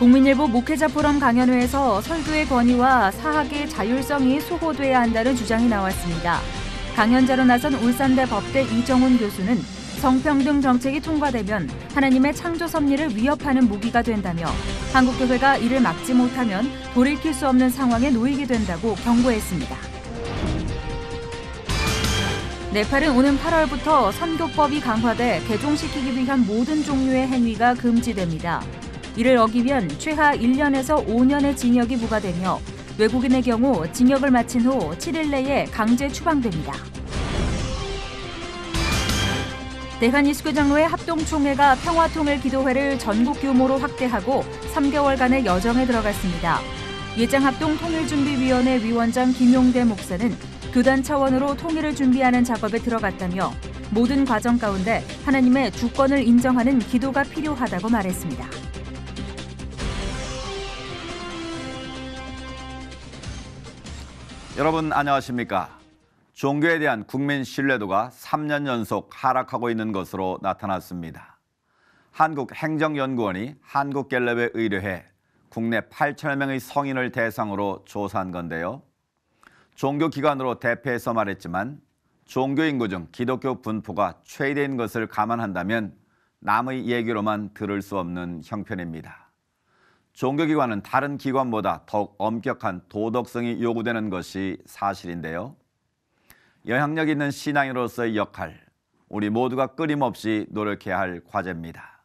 국민일보 목회자 포럼 강연회에서 설교의 권위와 사학의 자율성이 소호돼야 한다는 주장이 나왔습니다. 강연자로 나선 울산대 법대 이정훈 교수는 성평등 정책이 통과되면 하나님의 창조 섭리를 위협하는 무기가 된다며 한국교회가 이를 막지 못하면 돌이킬 수 없는 상황에 놓이게 된다고 경고했습니다. 네팔은 오는 8월부터 선교법이 강화돼 개종시키기 위한 모든 종류의 행위가 금지됩니다. 이를 어기면 최하 1년에서 5년의 징역이 부과되며 외국인의 경우 징역을 마친 후 7일 내에 강제 추방됩니다. 대한이스교장로회 합동총회가 평화통일기도회를 전국 규모로 확대하고 3개월간의 여정에 들어갔습니다. 예장합동통일준비위원회 위원장 김용대 목사는 교단 차원으로 통일을 준비하는 작업에 들어갔다며 모든 과정 가운데 하나님의 주권을 인정하는 기도가 필요하다고 말했습니다. 여러분 안녕하십니까? 종교에 대한 국민 신뢰도가 3년 연속 하락하고 있는 것으로 나타났습니다. 한국행정연구원이 한국갤럽에 의뢰해 국내 8천여 명의 성인을 대상으로 조사한 건데요. 종교기관으로 대표해서 말했지만 종교인구 중 기독교 분포가 최대인 것을 감안한다면 남의 얘기로만 들을 수 없는 형편입니다. 종교기관은 다른 기관보다 더욱 엄격한 도덕성이 요구되는 것이 사실인데요. 영향력 있는 신앙인으로서의 역할, 우리 모두가 끊임없이 노력해야 할 과제입니다.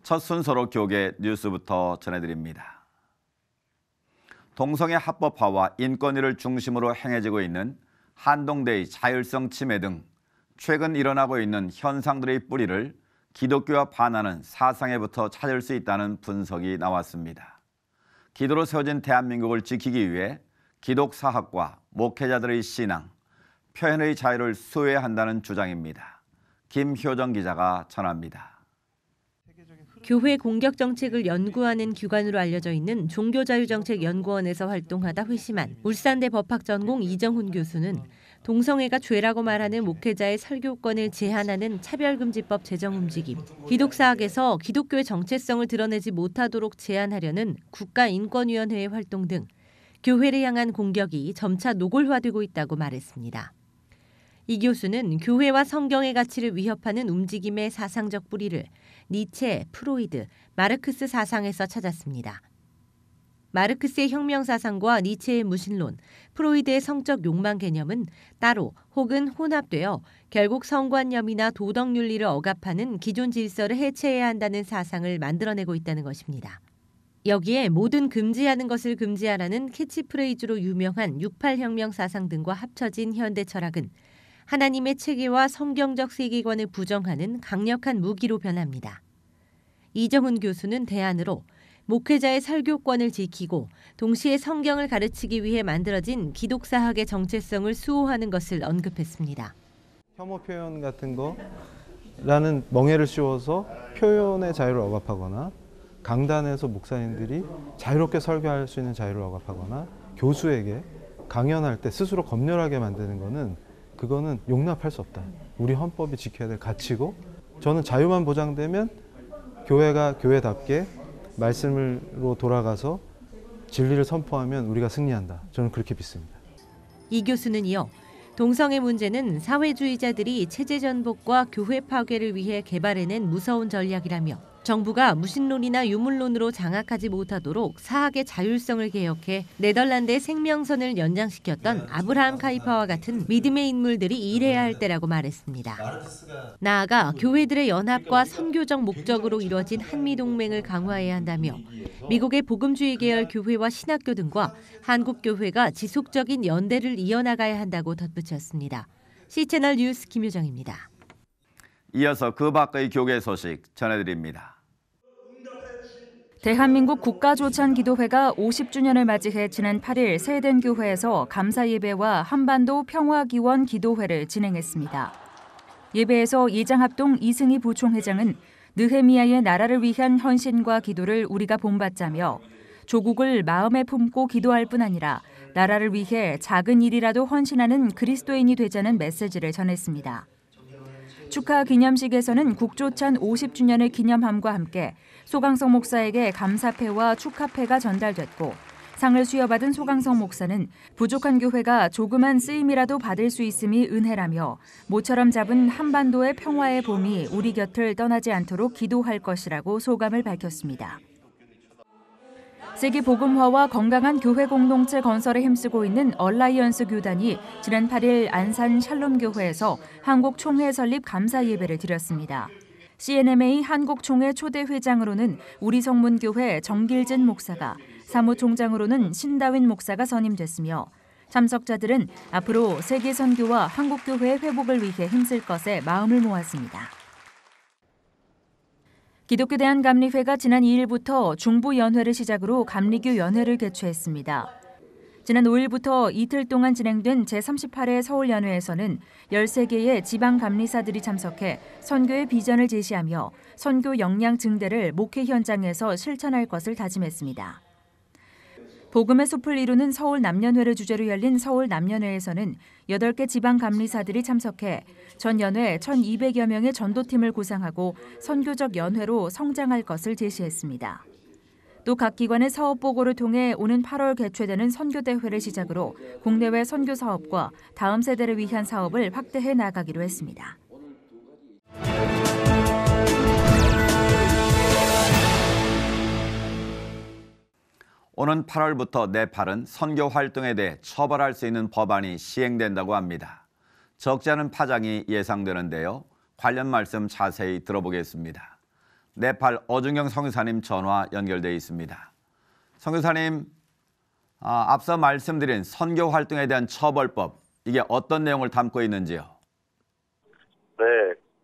첫 순서로 교계 뉴스부터 전해드립니다. 동성애 합법화와 인권위를 중심으로 행해지고 있는 한동대의 자율성 침해 등 최근 일어나고 있는 현상들의 뿌리를 기독교와 반하는 사상에부터 찾을 수 있다는 분석이 나왔습니다. 기도로 세워진 대한민국을 지키기 위해 기독사학과 목회자들의 신앙, 표현의 자유를 수호해야 한다는 주장입니다. 김효정 기자가 전합니다. 교회 공격 정책을 연구하는 기관으로 알려져 있는 종교자유정책연구원에서 활동하다 회심한 울산대 법학전공 이정훈 교수는 동성애가 죄라고 말하는 목회자의 설교권을 제한하는 차별금지법 제정 움직임, 기독사학에서 기독교의 정체성을 드러내지 못하도록 제한하려는 국가인권위원회의 활동 등 교회를 향한 공격이 점차 노골화되고 있다고 말했습니다. 이 교수는 교회와 성경의 가치를 위협하는 움직임의 사상적 뿌리를 니체, 프로이드, 마르크스 사상에서 찾았습니다. 마르크스의 혁명사상과 니체의 무신론, 프로이드의 성적 욕망 개념은 따로 혹은 혼합되어 결국 성관념이나 도덕윤리를 억압하는 기존 질서를 해체해야 한다는 사상을 만들어내고 있다는 것입니다. 여기에 모든 금지하는 것을 금지하라는 캐치프레이즈로 유명한 68혁명 사상 등과 합쳐진 현대 철학은 하나님의 체계와 성경적 세계관을 부정하는 강력한 무기로 변합니다. 이정훈 교수는 대안으로 목회자의 설교권을 지키고 동시에 성경을 가르치기 위해 만들어진 기독사학의 정체성을 수호하는 것을 언급했습니다. 혐오 표현 같은 거라는 멍해를 씌워서 표현의 자유를 억압하거나 강단에서 목사님들이 자유롭게 설교할 수 있는 자유를 억압하거나 교수에게 강연할 때 스스로 검열하게 만드는 거는 그거는 용납할 수 없다. 우리 헌법이 지켜야 될 가치고 저는 자유만 보장되면 교회가 교회답게 말씀으로 돌아가서 진리를 선포하면 우리가 승리한다. 저는 그렇게 믿습니다. 이 교수는 이어 동성애 문제는 사회주의자들이 체제 전복과 교회 파괴를 위해 개발해낸 무서운 전략이라며 정부가 무신론이나 유물론으로 장악하지 못하도록 사학의 자율성을 개혁해 네덜란드의 생명선을 연장시켰던 아브라함 카이퍼와 같은 믿음의 인물들이 일해야 할 때라고 말했습니다. 나아가 교회들의 연합과 선교적 목적으로 이뤄진 한미동맹을 강화해야 한다며 미국의 복음주의 계열 교회와 신학교 등과 한국교회가 지속적인 연대를 이어나가야 한다고 덧붙였습니다. C채널 뉴스 김효정입니다. 이어서 그 밖의 교계 소식 전해드립니다. 대한민국 국가조찬기도회가 50주년을 맞이해 지난 8일 세덴교회에서 감사예배와 한반도 평화기원 기도회를 진행했습니다. 예배에서 예장합동 이승희 부총회장은 느헤미야의 나라를 위한 헌신과 기도를 우리가 본받자며 조국을 마음에 품고 기도할 뿐 아니라 나라를 위해 작은 일이라도 헌신하는 그리스도인이 되자는 메시지를 전했습니다. 축하 기념식에서는 국조찬 50주년을 기념함과 함께 소강성 목사에게 감사패와 축하패가 전달됐고 상을 수여받은 소강성 목사는 부족한 교회가 조그만 쓰임이라도 받을 수 있음이 은혜라며 모처럼 잡은 한반도의 평화의 봄이 우리 곁을 떠나지 않도록 기도할 것이라고 소감을 밝혔습니다. 세계 복음화와 건강한 교회 공동체 건설에 힘쓰고 있는 얼라이언스 교단이 지난 8일 안산 샬롬교회에서 한국 총회 설립 감사 예배를 드렸습니다. CNMA 한국 총회 초대 회장으로는 우리성문교회 정길진 목사가, 사무총장으로는 신다윈 목사가 선임됐으며 참석자들은 앞으로 세계 선교와 한국교회의 회복을 위해 힘쓸 것에 마음을 모았습니다. 기독교 대한감리회가 지난 2일부터 중부연회를 시작으로 감리교 연회를 개최했습니다. 지난 5일부터 이틀 동안 진행된 제38회 서울연회에서는 13개의 지방감리사들이 참석해 선교의 비전을 제시하며 선교 역량 증대를 목회 현장에서 실천할 것을 다짐했습니다. 복음의 숲을 이루는 서울 남년회를 주제로 열린 서울 남년회에서는 8개 지방감리사들이 참석해 전 연회 1,200여 명의 전도팀을 구상하고 선교적 연회로 성장할 것을 제시했습니다. 또 각 기관의 사업 보고를 통해 오는 8월 개최되는 선교대회를 시작으로 국내외 선교 사업과 다음 세대를 위한 사업을 확대해 나가기로 했습니다. 오는 8월부터 네팔은 선교 활동에 대해 처벌할 수 있는 법안이 시행된다고 합니다. 적지 않은 파장이 예상되는데요. 관련 말씀 자세히 들어보겠습니다. 네팔 어중경 선교사님 전화 연결돼 있습니다. 선교사님, 앞서 말씀드린 선교 활동에 대한 처벌법, 이게 어떤 내용을 담고 있는지요? 네,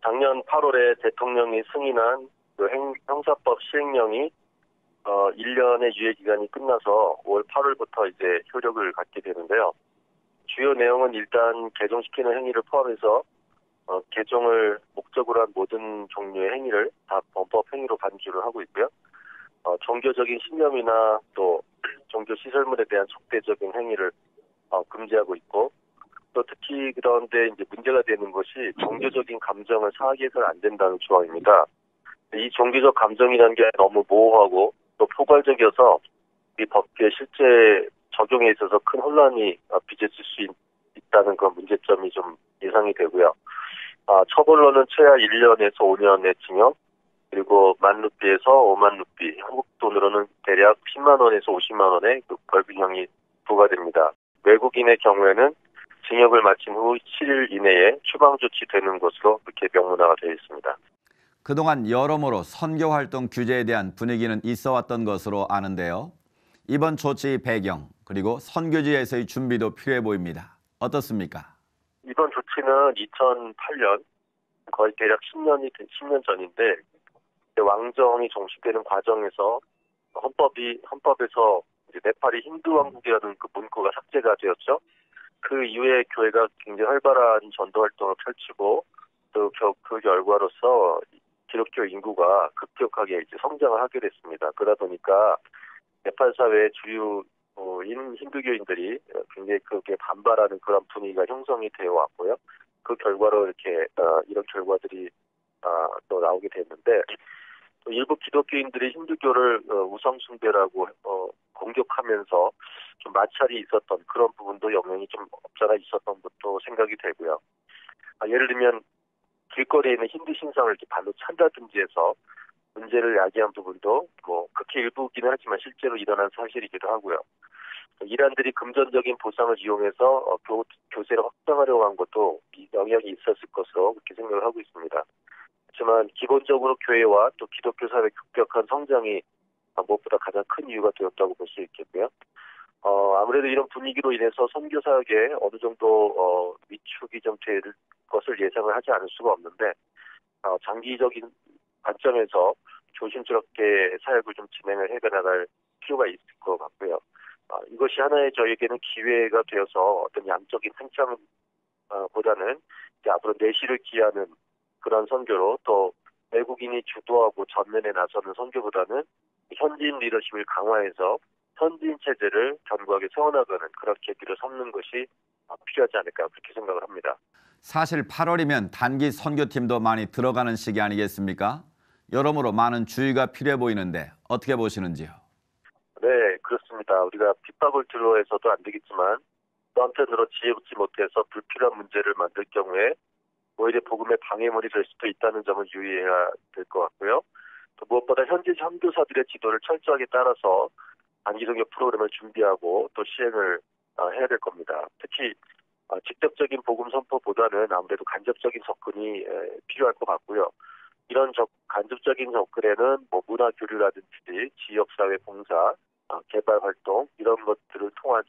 작년 8월에 대통령이 승인한 그 형사법 시행령이 1년의 유예 기간이 끝나서 올 8월부터 이제 효력을 갖게 되는데요. 주요 내용은 일단 개종시키는 행위를 포함해서 개종을 목적으로 한 모든 종류의 행위를 다 범법 행위로 간주를 하고 있고요. 종교적인 신념이나 또 종교 시설물에 대한 적대적인 행위를 금지하고 있고, 또 특히 그런데 이제 문제가 되는 것이 종교적인 감정을 상하게 해서는 안 된다는 조항입니다. 이 종교적 감정이라는 게 너무 모호하고 또 포괄적이어서 이 법규의 실제 적용에 있어서 큰 혼란이 빚어질 수 있다는 그런 문제점이 좀 예상이 되고요. 처벌로는 최하 1년에서 5년의 징역, 그리고 10,000루피에서 50,000루피, 한국 돈으로는 대략 10만 원에서 50만 원의 그 벌금형이 부과됩니다. 외국인의 경우에는 징역을 마친 후 7일 이내에 추방 조치되는 것으로 그렇게 명문화가 되어 있습니다. 그동안 여러모로 선교 활동 규제에 대한 분위기는 있어 왔던 것으로 아는데요. 이번 조치 배경, 그리고 선교지에서의 준비도 필요해 보입니다. 어떻습니까? 이번 조치는 2008년, 거의 대략 10년 전인데, 왕정이 종식되는 과정에서 헌법에서 이제 네팔이 힌두 왕국이라는 그 문구가 삭제가 되었죠. 그 이후에 교회가 굉장히 활발한 전도 활동을 펼치고, 또 그 결과로서 기독교 인구가 급격하게 이제 성장을 하게 됐습니다. 그러다 보니까 네팔 사회의 주류인 힌두교인들이 굉장히 그게 반발하는 그런 분위기가 형성이 되어 왔고요. 그 결과로 이렇게 이런 결과들이 또 나오게 됐는데, 또 일부 기독교인들이 힌두교를 우상 숭배라고 공격하면서 좀 마찰이 있었던 그런 부분도 영향이 좀 없잖아 있었던 것도 생각이 되고요. 예를 들면 길거리에 있는 힌두 신상을 이렇게 발로 찬다든지 해서 문제를 야기한 부분도 뭐 극히 일부기는 하지만 실제로 일어난 사실이기도 하고요. 이란들이 금전적인 보상을 이용해서 교세를 확장하려고 한 것도 영향이 있었을 것으로 그렇게 생각을 하고 있습니다. 하지만 기본적으로 교회와 또 기독교 사회의 급격한 성장이 무엇보다 가장 큰 이유가 되었다고 볼 수 있겠고요. 아무래도 이런 분위기로 인해서 선교 사역에 어느 정도 위축이 좀 될 것을 예상을 하지 않을 수가 없는데, 장기적인 관점에서 조심스럽게 사역을 좀 진행을 해나갈 필요가 있을 것 같고요. 이것이 하나의 저에게는 기회가 되어서 어떤 양적인 팽창보다는 앞으로 내실을 기하는 그런 선교로, 또 외국인이 주도하고 전면에 나서는 선교보다는 현지인 리더십을 강화해서 현지인 체제를 견고하게 세워나가는 그런 계기를 삼는 것이 필요하지 않을까 그렇게 생각을 합니다. 사실 8월이면 단기 선교팀도 많이 들어가는 시기 아니겠습니까? 여러모로 많은 주의가 필요해 보이는데 어떻게 보시는지요? 네, 그렇습니다. 우리가 핍박을 두려워해서도 안 되겠지만 또 한편으로 지혜 붙지 못해서 불필요한 문제를 만들 경우에 오히려 복음의 방해물이 될 수도 있다는 점을 유의해야 될 것 같고요. 또 무엇보다 현지 선교사들의 지도를 철저하게 따라서 단기 선교 프로그램을 준비하고 또 시행을 해야 될 겁니다. 특히 직접적인 복음 선포보다는 아무래도 간접적인 접근이 필요할 것 같고요. 이런 간접적인 접근에는 문화 교류라든지 지역사회 봉사, 개발 활동 이런 것들을 통한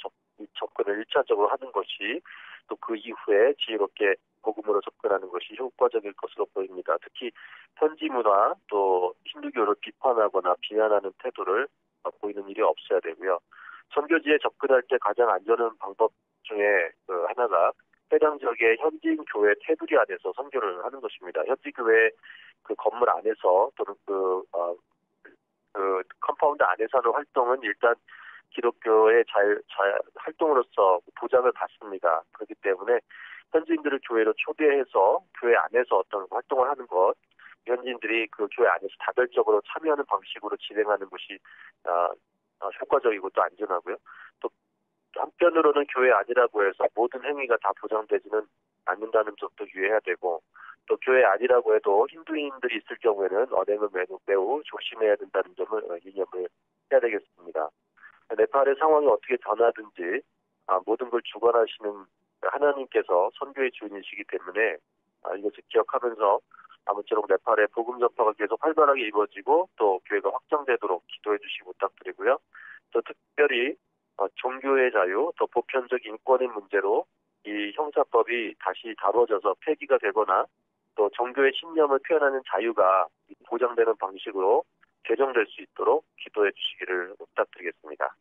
접근을 1차적으로 하는 것이 또 그 이후에 지혜롭게 복음으로 접근하는 것이 효과적일 것으로 보입니다. 특히 현지 문화 또 힌두교를 비판하거나 비난하는 태도를 보이는 일이 없어야 되고요. 선교지에 접근할 때 가장 안전한 방법 중에 하나가 해당 지역의 현지인 교회 테두리 안에서 선교를 하는 것입니다. 현지 교회 그 건물 안에서 또는 그 컴파운드 안에서 하는 활동은 일단 기독교의 활동으로서 보장을 받습니다. 그렇기 때문에 현지인들을 교회로 초대해서 교회 안에서 어떤 활동을 하는 것, 현지인들이 그 교회 안에서 다별적으로 참여하는 방식으로 진행하는 것이 효과적이고 또 안전하고요. 또 한편으로는 교회 아니라고 해서 모든 행위가 다 보장되지는 않는다는 점도 유의해야 되고 또 교회 아니라고 해도 힌두인들이 있을 경우에는 언행을 매우 조심해야 된다는 점을 유념을 해야 되겠습니다. 네팔의 상황이 어떻게 변하든지 모든 걸 주관하시는 하나님께서 선교의 주인이시기 때문에 이것을 기억하면서 아무쪼록 네팔의 복음 전파가 계속 활발하게 이루어지고 또 교회가 확장되도록 기도해 주시기 부탁드리고요. 또 특별히 종교의 자유, 또 보편적 인권의 문제로 이 형사법이 다시 다뤄져서 폐기가 되거나 또 종교의 신념을 표현하는 자유가 보장되는 방식으로 개정될 수 있도록 기도해 주시기를 부탁드리겠습니다.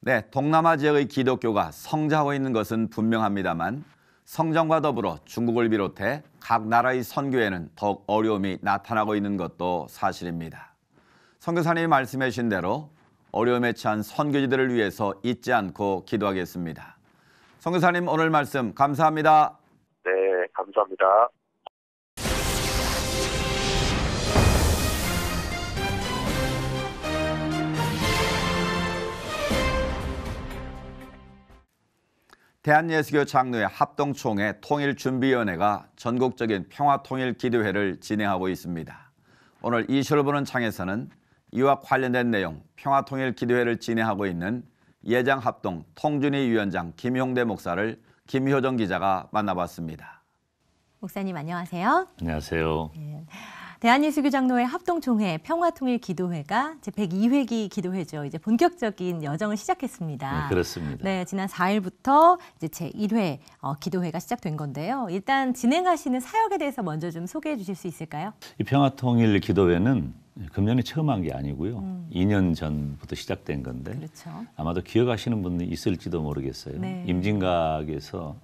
네, 동남아 지역의 기독교가 성장하고 있는 것은 분명합니다만 성장과 더불어 중국을 비롯해 각 나라의 선교에는 더욱 어려움이 나타나고 있는 것도 사실입니다. 선교사님이 말씀해 주신 대로 어려움에 처한 선교지들을 위해서 잊지 않고 기도하겠습니다. 선교사님 오늘 말씀 감사합니다. 네, 감사합니다. 대한예수교 장로회 합동총회 통일준비위원회가 전국적인 평화통일기도회를 진행하고 있습니다. 오늘 이슈를 보는 창에서는 이와 관련된 내용 평화통일기도회를 진행하고 있는 예장합동 통준위 위원장 김용대 목사를 김효정 기자가 만나봤습니다. 목사님 안녕하세요. 안녕하세요. 네. 대한예수교 장로회 합동총회 평화통일기도회가 제 102회기 기도회죠. 이제 본격적인 여정을 시작했습니다. 네, 그렇습니다. 네, 지난 4일부터 이제 제 1회 기도회가 시작된 건데요. 일단 진행하시는 사역에 대해서 먼저 좀 소개해 주실 수 있을까요? 이 평화통일기도회는 금년에 처음 한 게 아니고요. 2년 전부터 시작된 건데 그렇죠. 아마도 기억하시는 분이 있을지도 모르겠어요. 네. 임진각에서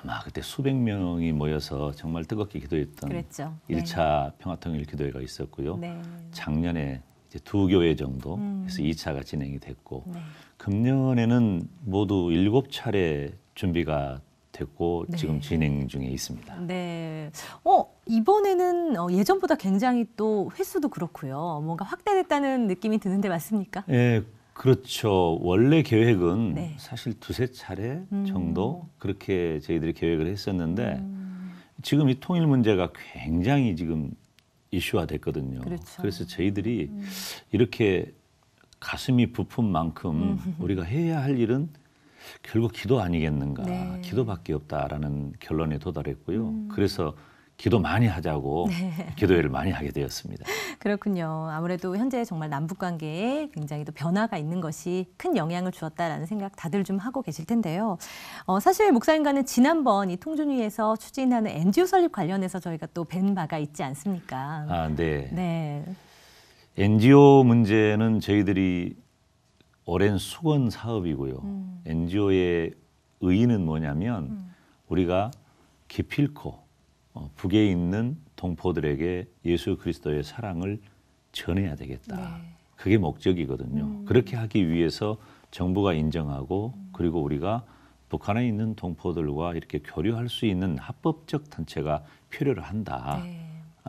아마 그때 수백 명이 모여서 정말 뜨겁게 기도했던 그랬죠. 1차 평화통일기도회가 있었고요. 네. 작년에 이제 2교회 정도 해서 2차가 진행이 됐고 네. 금년에는 모두 7차례 준비가 됐고 네. 지금 진행 중에 있습니다. 네. 이번에는 예전보다 굉장히 또 횟수도 그렇고요. 뭔가 확대됐다는 느낌이 드는데 맞습니까? 예, 그렇죠. 원래 계획은 네. 사실 2~3차례 정도 그렇게 저희들이 계획을 했었는데 지금 이 통일 문제가 굉장히 지금 이슈화 됐거든요. 그렇죠. 그래서 저희들이 이렇게 가슴이 부푼 만큼 우리가 해야 할 일은 결국 기도 아니겠는가. 네. 기도밖에 없다라는 결론에 도달했고요. 그래서 기도 많이 하자고 네. 기도회를 많이 하게 되었습니다. 그렇군요. 아무래도 현재 정말 남북 관계에 굉장히 또 변화가 있는 것이 큰 영향을 주었다라는 생각 다들 좀 하고 계실 텐데요. 사실 목사님과는 지난번 이 통준위에서 추진하는 NGO 설립 관련해서 저희가 또 뵌 바가 있지 않습니까? 아, 네. 네. NGO 문제는 저희들이 오랜 수건 사업이고요. NGO의 의의는 뭐냐면 우리가 기필코 북에 있는 동포들에게 예수 그리스도의 사랑을 전해야 되겠다. 네. 그게 목적이거든요. 그렇게 하기 위해서 정부가 인정하고 그리고 우리가 북한에 있는 동포들과 이렇게 교류할 수 있는 합법적 단체가 필요로 한다. 네.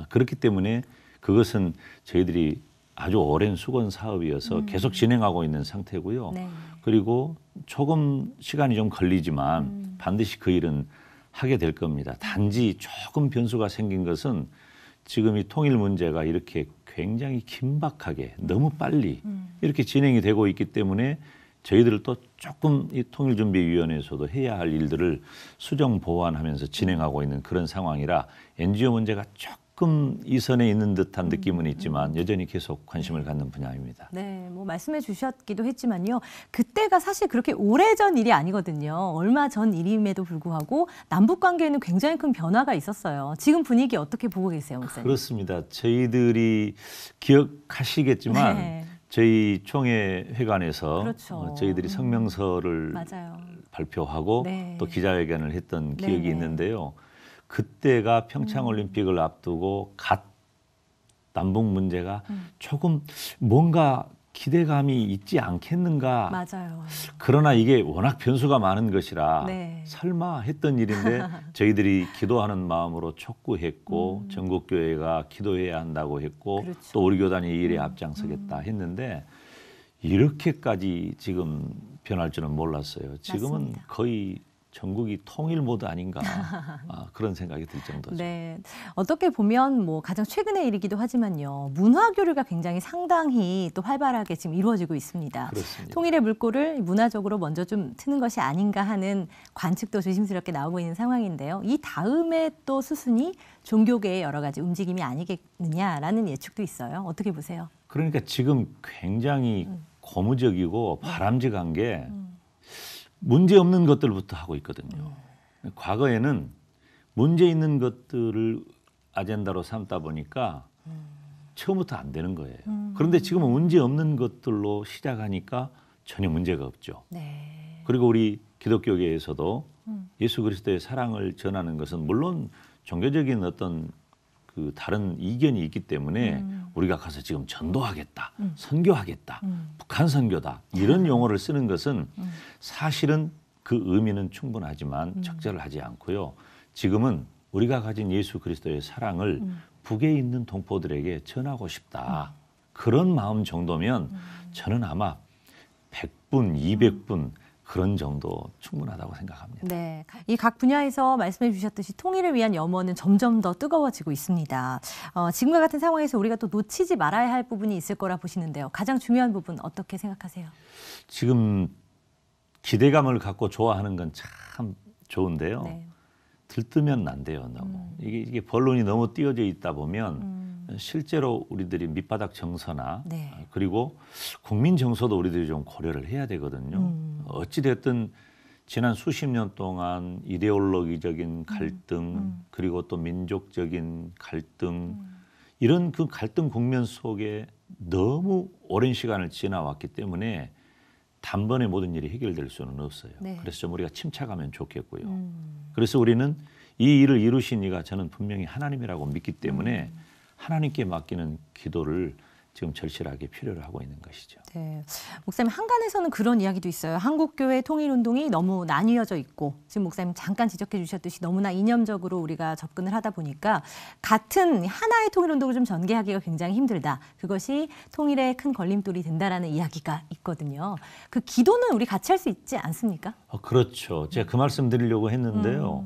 그렇기 때문에 그것은 저희들이 아주 오랜 수건 사업이어서 계속 진행하고 있는 상태고요. 네. 그리고 조금 시간이 좀 걸리지만 반드시 그 일은 하게 될 겁니다. 단지 조금 변수가 생긴 것은 지금 이 통일 문제가 이렇게 굉장히 긴박하게 너무 빨리 이렇게 진행이 되고 있기 때문에 저희들 또 조금 이 통일준비위원회에서도 해야 할 일들을 수정 보완하면서 진행하고 있는 그런 상황이라 NGO 문제가 조금 이선에 있는 듯한 느낌은 있지만 여전히 계속 관심을 갖는 분야입니다. 네, 뭐 말씀해 주셨기도 했지만요. 그때가 사실 그렇게 오래전 일이 아니거든요. 얼마 전 일임에도 불구하고 남북 관계에는 굉장히 큰 변화가 있었어요. 지금 분위기 어떻게 보고 계세요, 목사님? 그렇습니다. 저희들이 기억하시겠지만 네. 저희 총회회관에서 그렇죠. 저희들이 성명서를 맞아요. 발표하고 네. 또 기자회견을 했던 기억이 네네. 있는데요. 그때가 평창올림픽을 앞두고 갓 남북 문제가 조금 뭔가 기대감이 있지 않겠는가. 맞아요. 그러나 이게 워낙 변수가 많은 것이라 네. 설마 했던 일인데 저희들이 기도하는 마음으로 촉구했고 전국교회가 기도해야 한다고 했고 그렇죠. 또 우리 교단이 이 일에 앞장서겠다 했는데 이렇게까지 지금 변할 줄은 몰랐어요. 지금은 맞습니다. 거의 전국이 통일 모드 아닌가 그런 생각이 들 정도죠. 네, 어떻게 보면 뭐 가장 최근의 일이기도 하지만요. 문화 교류가 굉장히 상당히 또 활발하게 지금 이루어지고 있습니다. 그렇습니다. 통일의 물꼬를 문화적으로 먼저 좀 트는 것이 아닌가 하는 관측도 조심스럽게 나오고 있는 상황인데요. 이 다음에 또 수순이 종교계의 여러 가지 움직임이 아니겠느냐라는 예측도 있어요. 어떻게 보세요? 그러니까 지금 굉장히 고무적이고 바람직한 게 문제 없는 것들부터 하고 있거든요. 과거에는 문제 있는 것들을 아젠다로 삼다 보니까 처음부터 안 되는 거예요. 그런데 지금은 문제 없는 것들로 시작하니까 전혀 문제가 없죠. 네. 그리고 우리 기독교계에서도 예수 그리스도의 사랑을 전하는 것은 물론 종교적인 어떤 그 다른 이견이 있기 때문에 우리가 가서 지금 전도하겠다, 선교하겠다, 북한 선교다 이런 용어를 쓰는 것은 사실은 그 의미는 충분하지만 적절하지 않고요. 지금은 우리가 가진 예수 그리스도의 사랑을 북에 있는 동포들에게 전하고 싶다. 그런 마음 정도면 저는 아마 100분, 200분 그런 정도 충분하다고 생각합니다. 네, 이 각 분야에서 말씀해 주셨듯이 통일을 위한 염원은 점점 더 뜨거워지고 있습니다. 지금과 같은 상황에서 우리가 또 놓치지 말아야 할 부분이 있을 거라 보시는데요. 가장 중요한 부분 어떻게 생각하세요? 지금 기대감을 갖고 좋아하는 건 참 좋은데요. 네. 들뜨면 안 돼요, 너무. 이게 본론이 너무 띄어져 있다 보면 실제로 우리들이 밑바닥 정서나 네. 그리고 국민 정서도 우리들이 좀 고려를 해야 되거든요. 어찌됐든 지난 수십 년 동안 이데올로기적인 갈등 그리고 또 민족적인 갈등 이런 그 갈등 국면 속에 너무 오랜 시간을 지나왔기 때문에 단번에 모든 일이 해결될 수는 없어요. 네. 그래서 좀 우리가 침착하면 좋겠고요. 그래서 우리는 이 일을 이루신 이가 저는 분명히 하나님이라고 믿기 때문에 하나님께 맡기는 기도를 지금 절실하게 필요로 하고 있는 것이죠. 네, 목사님 한간에서는 그런 이야기도 있어요. 한국교회 통일운동이 너무 나뉘어져 있고 지금 목사님 잠깐 지적해 주셨듯이 너무나 이념적으로 우리가 접근을 하다 보니까 같은 하나의 통일운동을 좀 전개하기가 굉장히 힘들다. 그것이 통일에 큰 걸림돌이 된다라는 이야기가 있거든요. 그 기도는 우리 같이 할 수 있지 않습니까? 그렇죠. 제가 그 말씀 드리려고 했는데요.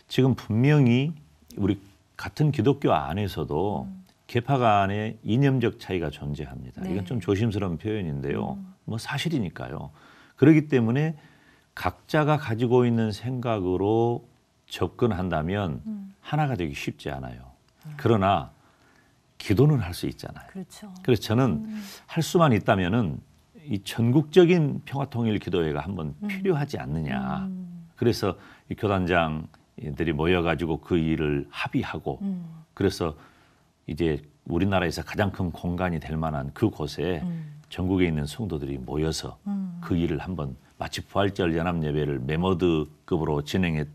지금 분명히 우리 같은 기독교 안에서도 계파 간의 이념적 차이가 존재합니다. 네. 이건 좀 조심스러운 표현인데요. 뭐 사실이니까요. 그렇기 때문에 각자가 가지고 있는 생각으로 접근한다면 하나가 되기 쉽지 않아요. 그러나 기도는 할 수 있잖아요. 그렇죠. 그래서 저는 할 수만 있다면은 이 전국적인 평화통일 기도회가 한번 필요하지 않느냐. 그래서 이 교단장들이 모여가지고 그 일을 합의하고 그래서 이제 우리나라에서 가장 큰 공간이 될 만한 그곳에 전국에 있는 성도들이 모여서 그 일을 한번 마치 부활절 연합예배를 메모드급으로 진행한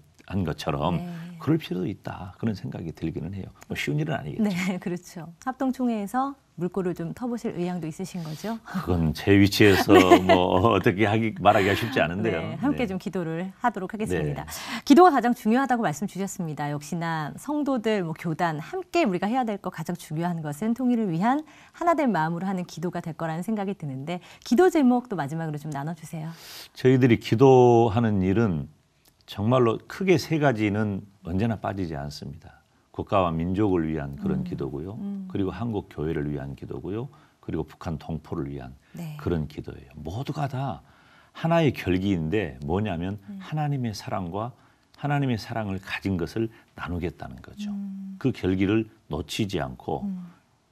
것처럼 네. 그럴 필요도 있다. 그런 생각이 들기는 해요. 뭐 쉬운 일은 아니겠죠. 네, 그렇죠. 합동총회에서 물꼬를 좀 터보실 의향도 있으신 거죠? 그건 제 위치에서 뭐 어떻게 말하기가 쉽지 않은데요. 네, 함께 네. 좀 기도를 하도록 하겠습니다. 네. 기도가 가장 중요하다고 말씀 주셨습니다. 역시나 성도들, 교단 함께 우리가 해야 될 것 가장 중요한 것은 통일을 위한 하나된 마음으로 하는 기도가 될 거라는 생각이 드는데 기도 제목도 마지막으로 좀 나눠주세요. 저희들이 기도하는 일은 정말로 크게 세 가지는 언제나 빠지지 않습니다. 국가와 민족을 위한 그런 기도고요. 그리고 한국 교회를 위한 기도고요. 그리고 북한 동포를 위한 네. 그런 기도예요. 모두가 다 하나의 결기인데 뭐냐면 하나님의 사랑과 하나님의 사랑을 가진 것을 나누겠다는 거죠. 그 결기를 놓치지 않고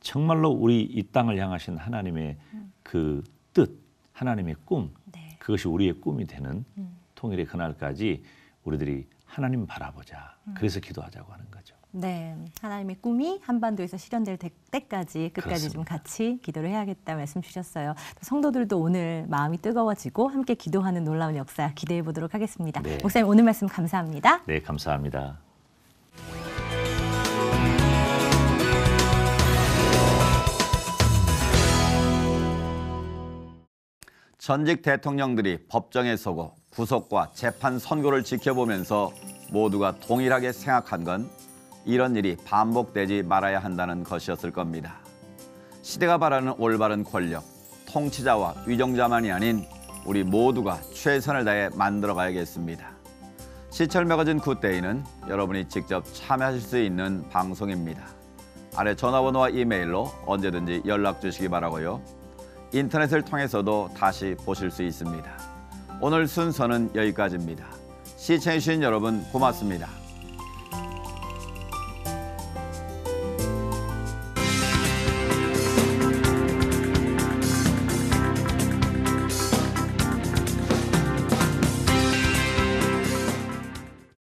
정말로 우리 이 땅을 향하신 하나님의 그 뜻, 하나님의 꿈, 네. 그것이 우리의 꿈이 되는 통일의 그날까지 우리들이 하나님 바라보자. 그래서 기도하자고 하는 거죠. 네, 하나님의 꿈이 한반도에서 실현될 때까지 끝까지 그렇습니다. 좀 같이 기도를 해야겠다 말씀 주셨어요. 성도들도 오늘 마음이 뜨거워지고 함께 기도하는 놀라운 역사 기대해 보도록 하겠습니다. 네. 목사님 오늘 말씀 감사합니다. 네, 감사합니다. 전직 대통령들이 법정에 서고 구속과 재판 선고를 지켜보면서 모두가 동일하게 생각한 건 이런 일이 반복되지 말아야 한다는 것이었을 겁니다. 시대가 바라는 올바른 권력, 통치자와 위정자만이 아닌 우리 모두가 최선을 다해 만들어가야겠습니다. 시철 매거진 굿데이는 여러분이 직접 참여하실 수 있는 방송입니다. 아래 전화번호와 이메일로 언제든지 연락 주시기 바라고요. 인터넷을 통해서도 다시 보실 수 있습니다. 오늘 순서는 여기까지입니다. 시청해주신 여러분 고맙습니다.